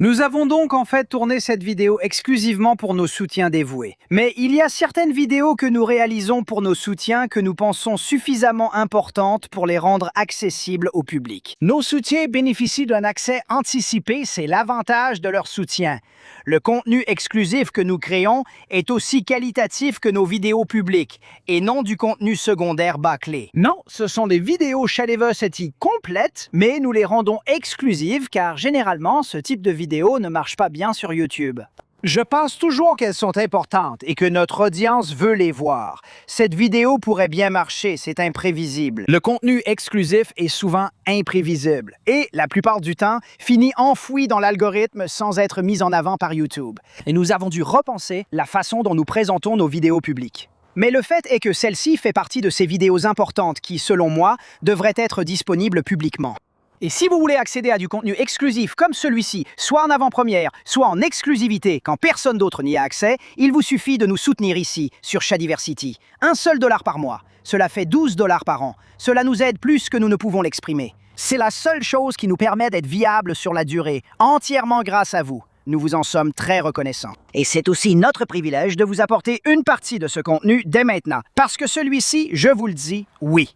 Nous avons donc en fait tourné cette vidéo exclusivement pour nos soutiens dévoués. Mais il y a certaines vidéos que nous réalisons pour nos soutiens que nous pensons suffisamment importantes pour les rendre accessibles au public. Nos soutiens bénéficient d'un accès anticipé, c'est l'avantage de leur soutien. Le contenu exclusif que nous créons est aussi qualitatif que nos vidéos publiques et non du contenu secondaire bâclé. Non, ce sont des vidéos Shadiversity complètes, mais nous les rendons exclusives car généralement ce type de vidéo ne marche pas bien sur YouTube. Je pense toujours qu'elles sont importantes et que notre audience veut les voir. Cette vidéo pourrait bien marcher, c'est imprévisible. Le contenu exclusif est souvent imprévisible et, la plupart du temps, finit enfoui dans l'algorithme sans être mis en avant par YouTube. Et nous avons dû repenser la façon dont nous présentons nos vidéos publiques. Mais le fait est que celle-ci fait partie de ces vidéos importantes qui, selon moi, devraient être disponibles publiquement. Et si vous voulez accéder à du contenu exclusif comme celui-ci, soit en avant-première, soit en exclusivité quand personne d'autre n'y a accès, il vous suffit de nous soutenir ici, sur Shadiversity. $1 seul par mois. Cela fait $12 par an. Cela nous aide plus que nous ne pouvons l'exprimer. C'est la seule chose qui nous permet d'être viable sur la durée, entièrement grâce à vous. Nous vous en sommes très reconnaissants. Et c'est aussi notre privilège de vous apporter une partie de ce contenu dès maintenant. Parce que celui-ci, je vous le dis, oui,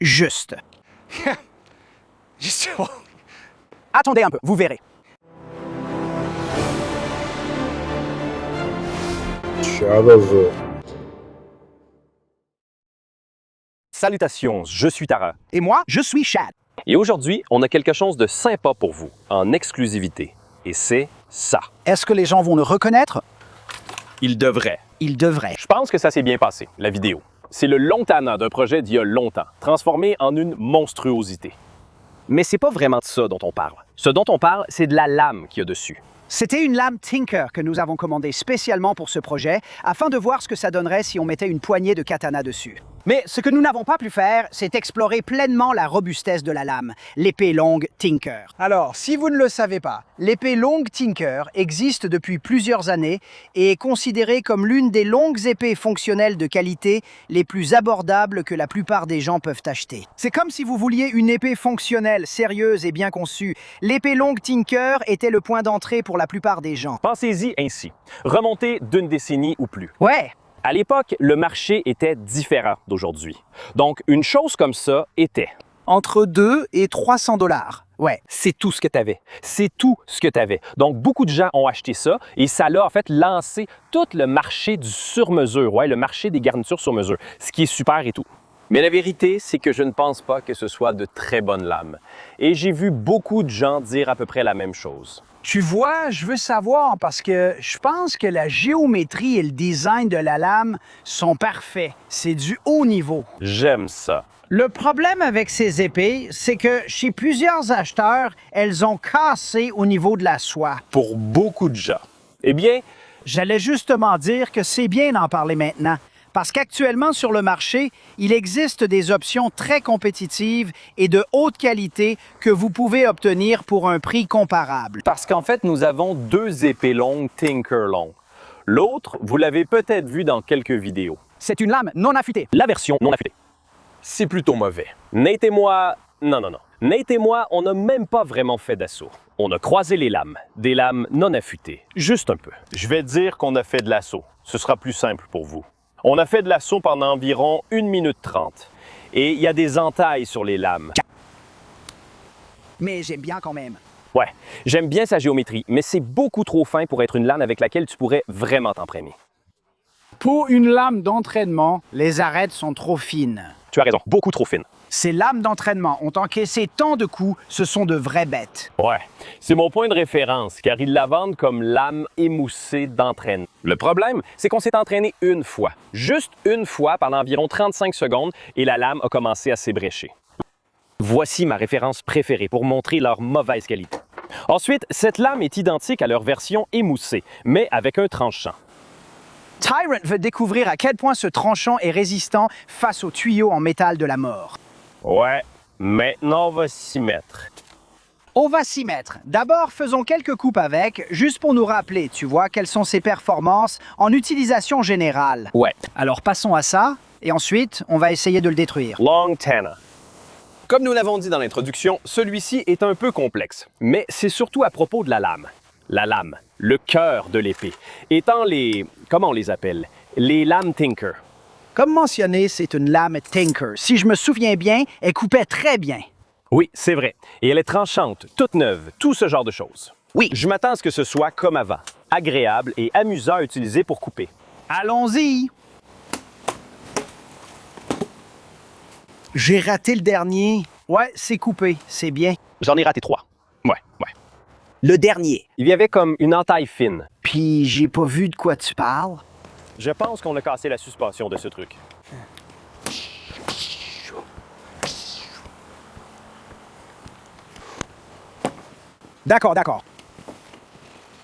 juste. Attendez un peu, vous verrez. Salutations, je suis Tara. Et moi, je suis Chad. Et aujourd'hui, on a quelque chose de sympa pour vous, en exclusivité. Et c'est ça. Est-ce que les gens vont le reconnaître? Il devrait. Ils devraient. Je pense que ça s'est bien passé, la vidéo. C'est le Lontana d'un projet d'il y a longtemps, transformé en une monstruosité. Mais c'est pas vraiment de ça dont on parle. Ce dont on parle, c'est de la lame qu'il y a dessus. C'était une lame Tinker que nous avons commandée spécialement pour ce projet, afin de voir ce que ça donnerait si on mettait une poignée de katana dessus. Mais ce que nous n'avons pas pu faire, c'est explorer pleinement la robustesse de la lame, l'épée longue Tinker. Alors, si vous ne le savez pas, l'épée longue Tinker existe depuis plusieurs années et est considérée comme l'une des longues épées fonctionnelles de qualité les plus abordables que la plupart des gens peuvent acheter. C'est comme si vous vouliez une épée fonctionnelle, sérieuse et bien conçue. L'épée longue Tinker était le point d'entrée pour la plupart des gens. Pensez-y ainsi. Remontez d'une décennie ou plus. Ouais! À l'époque, le marché était différent d'aujourd'hui. Donc, une chose comme ça était... Entre 2 et 300 $. Ouais. C'est tout ce que tu avais. C'est tout ce que tu avais. Donc, beaucoup de gens ont acheté ça et ça l'a en fait lancé tout le marché du sur-mesure, ouais, le marché des garnitures sur mesure, ce qui est super et tout. Mais la vérité, c'est que je ne pense pas que ce soit de très bonnes lames. Et j'ai vu beaucoup de gens dire à peu près la même chose. Tu vois, je veux savoir parce que je pense que la géométrie et le design de la lame sont parfaits. C'est du haut niveau. J'aime ça. Le problème avec ces épées, c'est que chez plusieurs acheteurs, elles ont cassé au niveau de la soie. Pour beaucoup de gens. Eh bien, j'allais justement dire que c'est bien d'en parler maintenant. Parce qu'actuellement, sur le marché, il existe des options très compétitives et de haute qualité que vous pouvez obtenir pour un prix comparable. Parce qu'en fait, nous avons 2 épées longues Tinker Long. L'autre, vous l'avez peut-être vu dans quelques vidéos. C'est une lame non affûtée. La version non affûtée. C'est plutôt mauvais. Nate et moi... Non. Nate et moi, on n'a même pas vraiment fait d'assaut. On a croisé les lames. Des lames non affûtées. Juste un peu. Je vais dire qu'on a fait de l'assaut. Ce sera plus simple pour vous. On a fait de l'assaut pendant environ 1 minute 30. Et il y a des entailles sur les lames. Mais j'aime bien quand même. Ouais, j'aime bien sa géométrie, mais c'est beaucoup trop fin pour être une lame avec laquelle tu pourrais vraiment t'entraîner. Pour une lame d'entraînement, les arêtes sont trop fines. Tu as raison, beaucoup trop fines. Ces lames d'entraînement ont encaissé tant de coups, ce sont de vraies bêtes. Ouais, c'est mon point de référence, car ils la vendent comme lame émoussée d'entraînement. Le problème, c'est qu'on s'est entraîné une fois. Juste une fois pendant environ 35 secondes, et la lame a commencé à s'ébrécher. Voici ma référence préférée pour montrer leur mauvaise qualité. Ensuite, cette lame est identique à leur version émoussée, mais avec un tranchant. Tyrant veut découvrir à quel point ce tranchant est résistant face aux tuyaux en métal de la mort. Ouais, maintenant on va s'y mettre. On va s'y mettre. D'abord, faisons quelques coupes avec, juste pour nous rappeler, tu vois, quelles sont ses performances en utilisation générale. Ouais. Alors passons à ça, et ensuite, on va essayer de le détruire. Lontana. Comme nous l'avons dit dans l'introduction, celui-ci est un peu complexe, mais c'est surtout à propos de la lame. la lame, le cœur de l'épée, étant comment on les appelle? Les lames Tinker. Comme mentionné, c'est une lame Tinker. Si je me souviens bien, elle coupait très bien. Oui, c'est vrai. Et elle est tranchante, toute neuve, tout ce genre de choses. Oui. Je m'attends à ce que ce soit comme avant, agréable et amusant à utiliser pour couper. Allons-y! J'ai raté le dernier. Ouais, c'est coupé, c'est bien. J'en ai raté 3. Ouais. Le dernier. Il y avait comme une entaille fine. Puis j'ai pas vu de quoi tu parles. Je pense qu'on a cassé la suspension de ce truc. D'accord.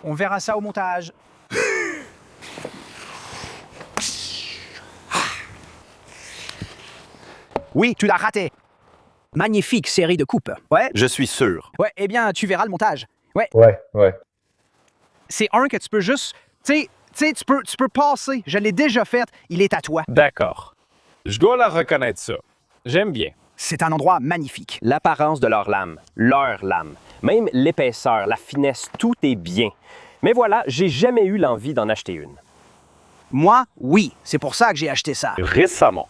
On verra ça au montage. Oui, tu l'as raté. Magnifique série de coupes. Ouais. Je suis sûr. Ouais, eh bien, tu verras le montage. Ouais. Ouais. C'est un que tu peux juste... Tu sais, tu peux passer. Je l'ai déjà fait. Il est à toi. D'accord. Je dois la reconnaître, ça. J'aime bien. C'est un endroit magnifique. L'apparence de leur lame, même l'épaisseur, la finesse, tout est bien. Mais voilà, j'ai jamais eu l'envie d'en acheter une. Moi, oui. C'est pour ça que j'ai acheté ça. Récemment.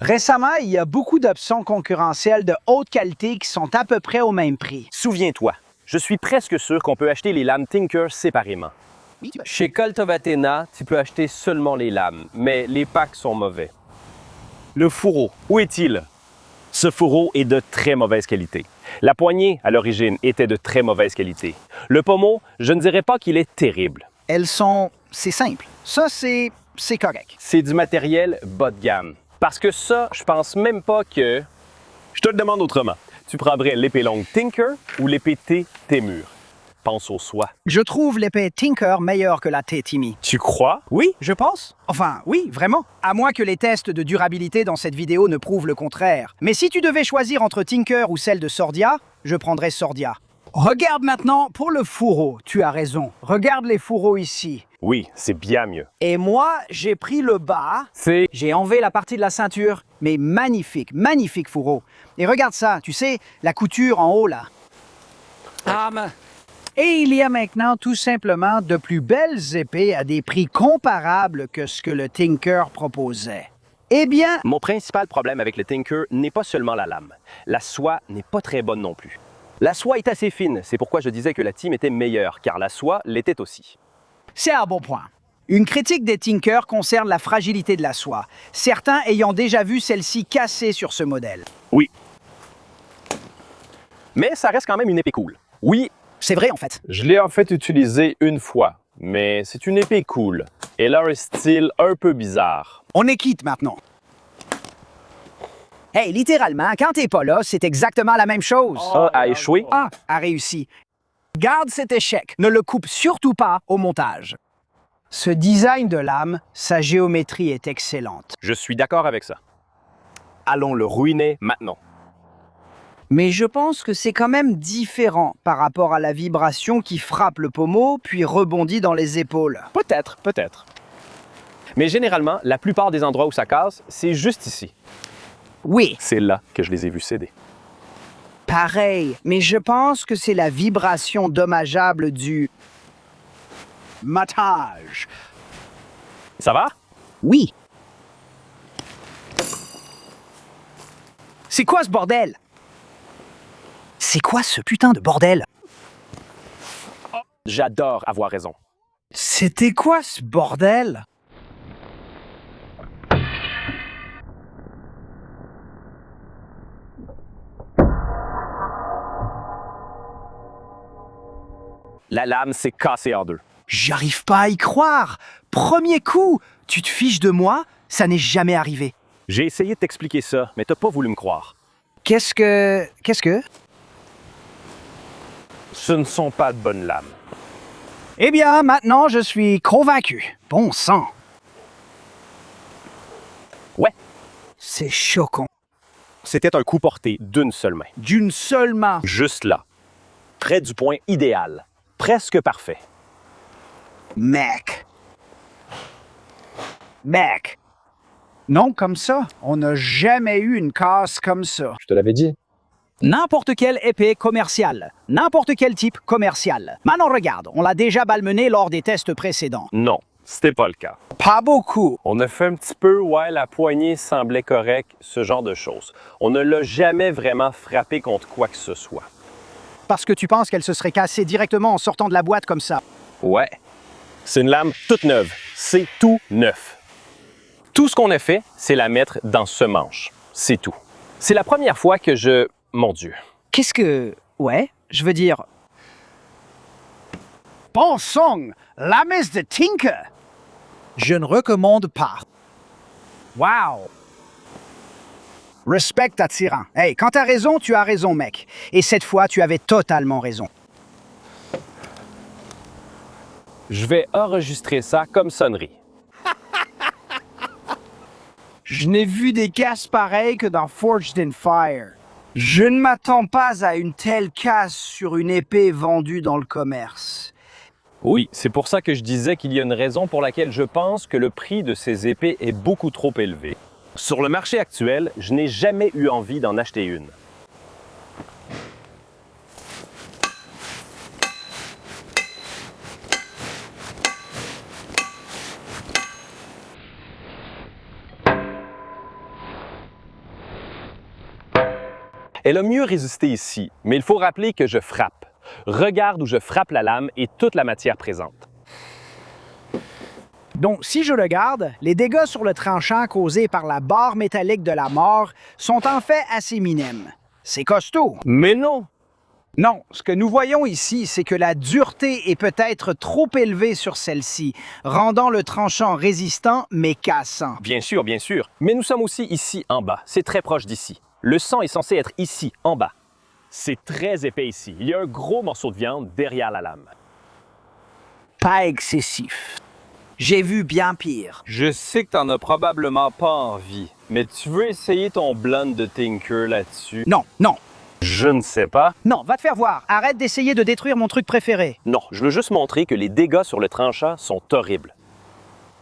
Récemment, il y a beaucoup d'options concurrentielles de haute qualité qui sont à peu près au même prix. Souviens-toi, je suis presque sûr qu'on peut acheter les lames Tinker séparément. Oui, tu Chez Colt of Athena, tu peux acheter seulement les lames, mais les packs sont mauvais. Le fourreau, où est-il? Ce fourreau est de très mauvaise qualité. La poignée, à l'origine, était de très mauvaise qualité. Le pommeau, je ne dirais pas qu'il est terrible. Elles sont... C'est simple. Ça, c'est correct. C'est du matériel bas de gamme. Parce que ça, je pense même pas que... Je te le demande autrement. Tu prendrais l'épée longue Tinker ou l'épée T Témur? Pense au soie. Je trouve l'épée Tinker meilleure que la T-Timmy. Tu crois? Oui, je pense. Enfin, oui, vraiment. À moins que les tests de durabilité dans cette vidéo ne prouvent le contraire. Mais si tu devais choisir entre Tinker ou celle de Sordia, je prendrais Sordia. Regarde maintenant pour le fourreau. Tu as raison. Regarde les fourreaux ici. Oui, c'est bien mieux. Et moi, j'ai pris le bas. C'est... J'ai enlevé la partie de la ceinture. Mais magnifique fourreau. Et regarde ça, tu sais, la couture en haut là. Et il y a maintenant tout simplement de plus belles épées à des prix comparables que ce que le Tinker proposait. Eh bien, Mon principal problème avec le Tinker n'est pas seulement la lame. La soie n'est pas très bonne non plus. La soie est assez fine, c'est pourquoi je disais que la team était meilleure, car la soie l'était aussi. c'est un bon point. Une critique des Tinker concerne la fragilité de la soie, certains ayant déjà vu celle-ci cassée sur ce modèle. Oui. Mais ça reste quand même une épée cool. Oui, C'est vrai en fait. Je l'ai en fait utilisée une fois, mais c'est une épée cool. Elle a un style un peu bizarre. On est quitte maintenant. Hey, littéralement, quand t'es pas là, c'est exactement la même chose. A a échoué. A a réussi. Garde cet échec. Ne le coupe surtout pas au montage. Ce design de lame, sa géométrie est excellente. Je suis d'accord avec ça. Allons le ruiner maintenant. Mais je pense que c'est quand même différent par rapport à la vibration qui frappe le pommeau puis rebondit dans les épaules. Peut-être. Mais généralement, la plupart des endroits où ça casse, c'est juste ici. Oui, C'est là que je les ai vus céder. pareil, mais je pense que c'est la vibration dommageable du matage. Ça va? Oui. C'est quoi ce bordel? C'est quoi ce putain de bordel? J'adore avoir raison. C'était quoi ce bordel? La lame s'est cassée en deux. J'arrive pas à y croire. Premier coup, tu te fiches de moi? Ça n'est jamais arrivé. J'ai essayé de t'expliquer ça, mais t'as pas voulu me croire. Qu'est-ce que... Ce ne sont pas de bonnes lames. Eh bien, maintenant, je suis convaincu. Bon sang. Ouais, C'est choquant. c'était un coup porté d'une seule main. D'une seule main. Juste là. Près du point idéal. Presque parfait. Mec. Non, comme ça. On n'a jamais eu une casse comme ça. Je te l'avais dit. N'importe quelle épée commerciale. N'importe quel type commercial. Maintenant, regarde, on l'a déjà malmené lors des tests précédents. Non, c'était pas le cas. Pas beaucoup. On a fait un petit peu, ouais, la poignée semblait correcte, ce genre de choses. On ne l'a jamais vraiment frappé contre quoi que ce soit. Parce que tu penses qu'elle se serait cassée directement en sortant de la boîte comme ça. Ouais. C'est une lame toute neuve. C'est tout neuf. Tout ce qu'on a fait, c'est la mettre dans ce manche. C'est tout. C'est la première fois que je... Mon Dieu. Qu'est-ce que... Ouais, je veux dire... Bon sang, la messe de Tinker. Je ne recommande pas. Wow. Respect ta tyran. Hey, quand t'as raison, tu as raison, mec. Et cette fois, tu avais totalement raison. Je vais enregistrer ça comme sonnerie. Je n'ai vu des casses pareilles que dans Forged in Fire. Je ne m'attends pas à une telle casse sur une épée vendue dans le commerce. Oui, c'est pour ça que je disais qu'il y a une raison pour laquelle je pense que le prix de ces épées est beaucoup trop élevé. Sur le marché actuel, je n'ai jamais eu envie d'en acheter une. Elle a mieux résisté ici, mais il faut rappeler que je frappe. Regarde où je frappe la lame et toute la matière présente. Donc, si je le garde, les dégâts sur le tranchant causés par la barre métallique de la mort sont en fait assez minimes. C'est costaud. Mais non! Non, ce que nous voyons ici, c'est que la dureté est peut-être trop élevée sur celle-ci, rendant le tranchant résistant mais cassant. Bien sûr, mais nous sommes aussi ici en bas. C'est très proche d'ici. Le sang est censé être ici, en bas. C'est très épais ici. Il y a un gros morceau de viande derrière la lame. Pas excessif. J'ai vu bien pire. Je sais que t'en as probablement pas envie, mais tu veux essayer ton blend de Tinker là-dessus? Non, non, Je ne sais pas. non, va te faire voir. Arrête d'essayer de détruire mon truc préféré. Non, je veux juste montrer que les dégâts sur le tranchant sont horribles.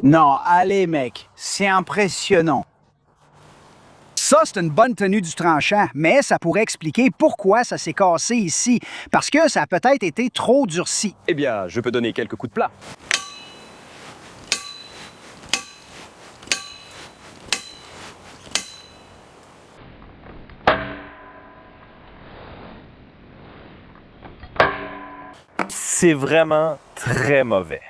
Non, allez mec, c'est impressionnant. Ça, c'est une bonne tenue du tranchant, mais ça pourrait expliquer pourquoi ça s'est cassé ici, parce que ça a peut-être été trop durci. Eh bien, je peux donner quelques coups de plat. C'est vraiment très mauvais.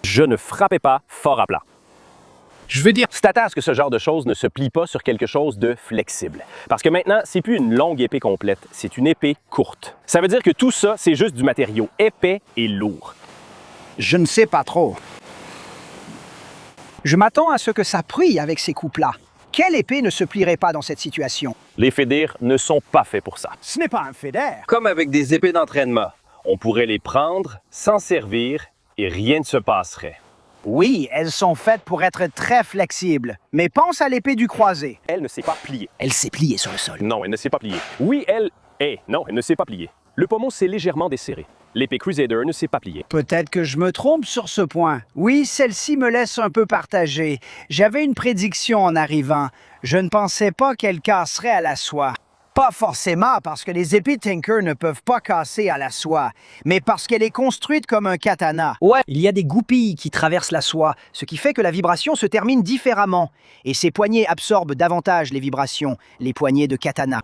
Je ne frappais pas fort à plat. Je veux dire, C'est à ce que ce genre de choses ne se plie pas sur quelque chose de flexible. Parce que maintenant, c'est plus une longue épée complète, c'est une épée courte. Ça veut dire que tout ça, c'est juste du matériau épais et lourd. je ne sais pas trop. Je m'attends à ce que ça prie avec ces coups-là. Quelle épée ne se plierait pas dans cette situation? Les fédères ne sont pas faits pour ça. Ce n'est pas un fédère. Comme avec des épées d'entraînement, on pourrait les prendre, s'en servir et rien ne se passerait. Oui, elles sont faites pour être très flexibles. Mais pense à l'épée du croisé. Elle ne s'est pas pliée. Elle s'est pliée sur le sol. Non, elle ne s'est pas pliée. Oui, elle... non, elle ne s'est pas pliée. Le pommeau s'est légèrement desserré. L'épée Crusader ne s'est pas pliée. Peut-être que je me trompe sur ce point. Oui, celle-ci me laisse un peu partagée. J'avais une prédiction en arrivant. Je ne pensais pas qu'elle casserait à la soie. Pas forcément parce que les épées Tinker ne peuvent pas casser à la soie, mais parce qu'elle est construite comme un katana. Ouais, il y a des goupilles qui traversent la soie, ce qui fait que la vibration se termine différemment. Et ces poignées absorbent davantage les vibrations, les poignées de katana.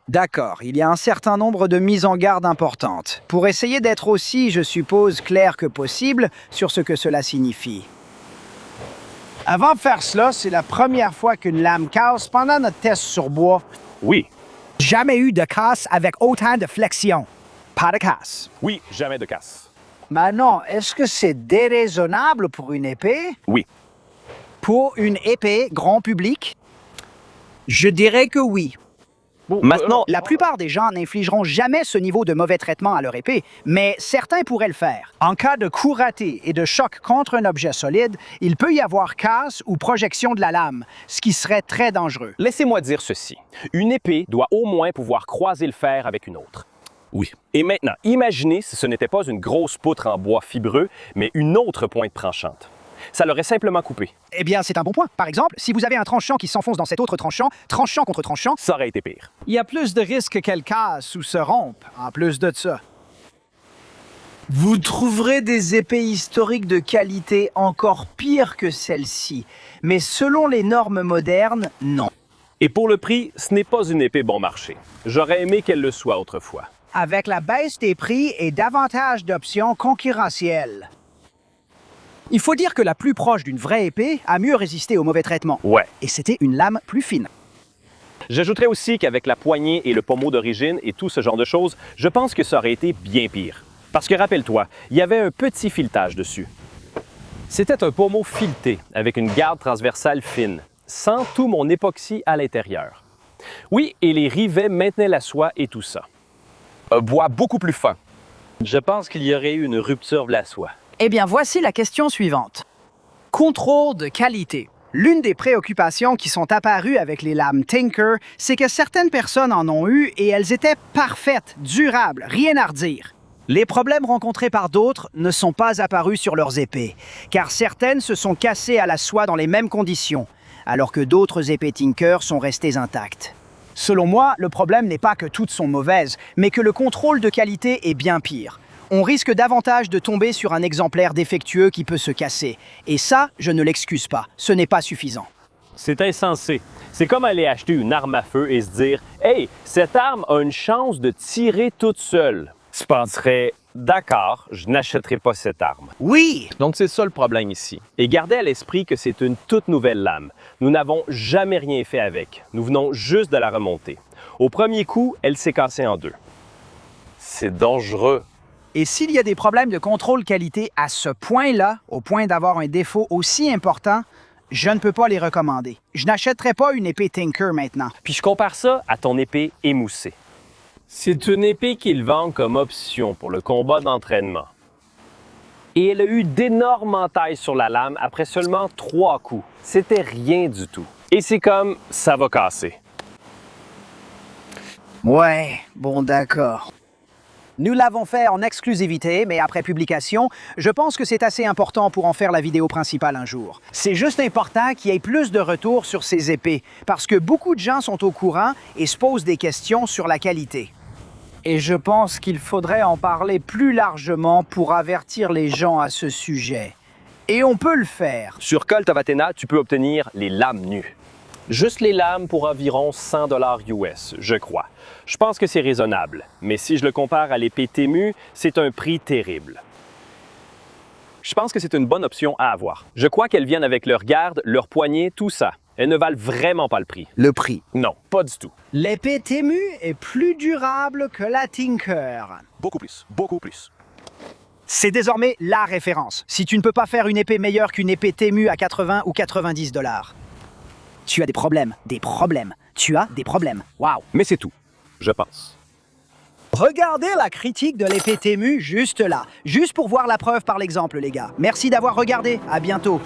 D'accord, il y a un certain nombre de mises en garde importantes. Pour essayer d'être aussi, je suppose, clair que possible sur ce que cela signifie. Avant de faire cela, c'est la première fois qu'une lame casse pendant notre test sur bois. Oui, Jamais eu de casse avec autant de flexion. Pas de casse. oui, jamais de casse. Maintenant, est-ce que c'est déraisonnable pour une épée? Oui. Pour une épée grand public? Je dirais que oui. Maintenant, La plupart des gens n'infligeront jamais ce niveau de mauvais traitement à leur épée, mais certains pourraient le faire. En cas de coup raté et de choc contre un objet solide, il peut y avoir casse ou projection de la lame, ce qui serait très dangereux. laissez-moi dire ceci. Une épée doit au moins pouvoir croiser le fer avec une autre. Oui. Et maintenant, imaginez si ce n'était pas une grosse poutre en bois fibreux, mais une autre pointe tranchante. Ça l'aurait simplement coupé. Eh bien, c'est un bon point. Par exemple, si vous avez un tranchant qui s'enfonce dans cet autre tranchant, tranchant contre tranchant, Ça aurait été pire. il y a plus de risques qu'elle casse ou se rompe, en plus de ça. Vous trouverez des épées historiques de qualité encore pires que celle-ci, mais selon les normes modernes, non. Et pour le prix, ce n'est pas une épée bon marché. J'aurais aimé qu'elle le soit autrefois. Avec la baisse des prix et davantage d'options concurrentielles. Il faut dire que la plus proche d'une vraie épée a mieux résisté au mauvais traitement. Ouais. Et c'était une lame plus fine. J'ajouterais aussi qu'avec la poignée et le pommeau d'origine et tout ce genre de choses, je pense que ça aurait été bien pire. Parce que rappelle-toi, il y avait un petit filetage dessus. C'était un pommeau fileté avec une garde transversale fine, sans tout mon époxy à l'intérieur. Oui, et les rivets maintenaient la soie et tout ça. Un bois beaucoup plus fin. Je pense qu'il y aurait eu une rupture de la soie. Eh bien, voici la question suivante. Contrôle de qualité. L'une des préoccupations qui sont apparues avec les lames Tinker, c'est que certaines personnes en ont eu et elles étaient parfaites, durables, rien à redire. Les problèmes rencontrés par d'autres ne sont pas apparus sur leurs épées, car certaines se sont cassées à la soie dans les mêmes conditions, alors que d'autres épées Tinker sont restées intactes. Selon moi, le problème n'est pas que toutes sont mauvaises, mais que le contrôle de qualité est bien pire. On risque davantage de tomber sur un exemplaire défectueux qui peut se casser. Et ça, je ne l'excuse pas. Ce n'est pas suffisant. C'est insensé. C'est comme aller acheter une arme à feu et se dire « Hey, cette arme a une chance de tirer toute seule. » Je penserais « D'accord, je n'achèterai pas cette arme. » Oui! Donc c'est ça le problème ici. Et gardez à l'esprit que c'est une toute nouvelle lame. Nous n'avons jamais rien fait avec. Nous venons juste de la remonter. Au premier coup, elle s'est cassée en deux. C'est dangereux. Et s'il y a des problèmes de contrôle qualité à ce point-là, au point d'avoir un défaut aussi important, je ne peux pas les recommander. Je n'achèterai pas une épée Tinker maintenant. Puis je compare ça à ton épée émoussée. C'est une épée qu'ils vendent comme option pour le combat d'entraînement. Et elle a eu d'énormes entailles sur la lame après seulement 3 coups. C'était rien du tout. Et c'est comme ça va casser. Ouais, bon d'accord. Nous l'avons fait en exclusivité, mais après publication, je pense que c'est assez important pour en faire la vidéo principale un jour. C'est juste important qu'il y ait plus de retours sur ces épées, parce que beaucoup de gens sont au courant et se posent des questions sur la qualité. Et je pense qu'il faudrait en parler plus largement pour avertir les gens à ce sujet. Et on peut le faire. Sur Colt of Athena, tu peux obtenir les lames nues. Juste les lames pour environ 100 $ US, je crois. Je pense que c'est raisonnable, mais si je le compare à l'épée Temu, c'est un prix terrible. Je pense que c'est une bonne option à avoir. Je crois qu'elles viennent avec leur garde, leur poignée, tout ça. Elles ne valent vraiment pas le prix. Le prix. Non, pas du tout. L'épée Temu est plus durable que la Tinker. Beaucoup plus, beaucoup plus. C'est désormais la référence. Si tu ne peux pas faire une épée meilleure qu'une épée Temu à 80 ou 90 $. Tu as des problèmes, tu as des problèmes. Waouh! Mais c'est tout, je pense. Regardez la critique de l'épée Temu juste là, juste pour voir la preuve par l'exemple, les gars. Merci d'avoir regardé, à bientôt.